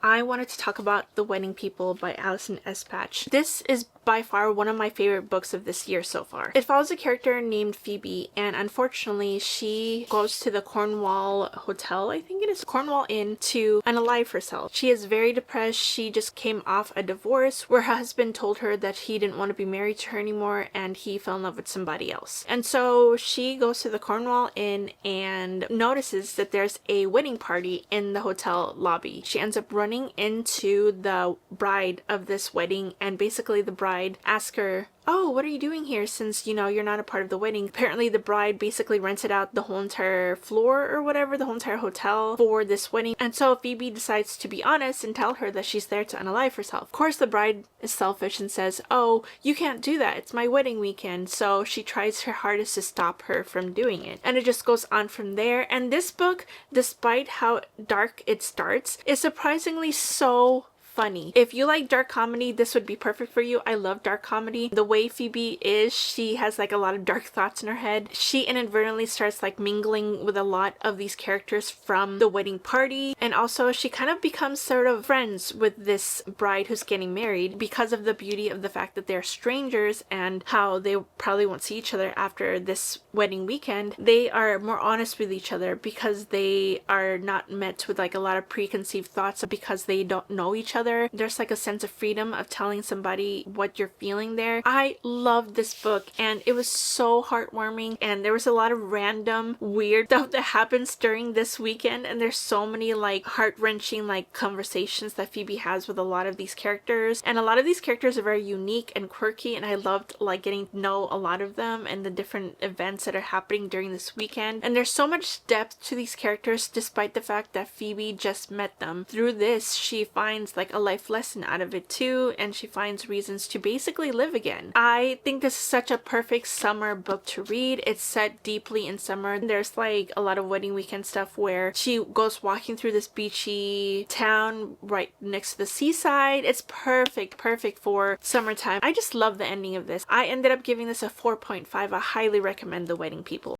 I wanted to talk about The Wedding People by Alison Espach. This is by far one of my favorite books of this year so far. It follows a character named Phoebe, and unfortunately she goes to the Cornwall Hotel, I think it is, Cornwall Inn, to unalive herself. She is very depressed. She just came off a divorce where her husband told her that he didn't want to be married to her anymore and he fell in love with somebody else. And so she goes to the Cornwall Inn and notices that there's a wedding party in the hotel lobby. She ends up running into the bride of this wedding, and basically the bride asks her, "Oh, what are you doing here since, you know, you're not a part of the wedding?" Apparently the bride basically rented out the whole entire floor or whatever, the whole entire hotel for this wedding. And so Phoebe decides to be honest and tell her that she's there to unalive herself. Of course the bride is selfish and says, "Oh, you can't do that. It's my wedding weekend." So she tries her hardest to stop her from doing it. And it just goes on from there. And this book, despite how dark it starts, is surprisingly so funny. If you like dark comedy, this would be perfect for you. I love dark comedy. The way Phoebe is, she has like a lot of dark thoughts in her head. She inadvertently starts like mingling with a lot of these characters from the wedding party, and also she kind of becomes sort of friends with this bride who's getting married because of the beauty of the fact that they're strangers and how they probably won't see each other after this wedding weekend. They are more honest with each other because they are not met with like a lot of preconceived thoughts because they don't know each other. There's like a sense of freedom of telling somebody what you're feeling there. I loved this book and it was so heartwarming, and there was a lot of random weird stuff that happens during this weekend, and there's so many like heart-wrenching like conversations that Phoebe has with a lot of these characters, and a lot of these characters are very unique and quirky, and I loved like getting to know a lot of them and the different events that are happening during this weekend. And there's so much depth to these characters despite the fact that Phoebe just met them. Through this she finds like a life lesson out of it too, and she finds reasons to basically live again. I think this is such a perfect summer book to read. It's set deeply in summer. There's like a lot of wedding weekend stuff where she goes walking through this beachy town right next to the seaside. It's perfect for summertime. I just love the ending of this. I ended up giving this a 4.5. I highly recommend The Wedding People.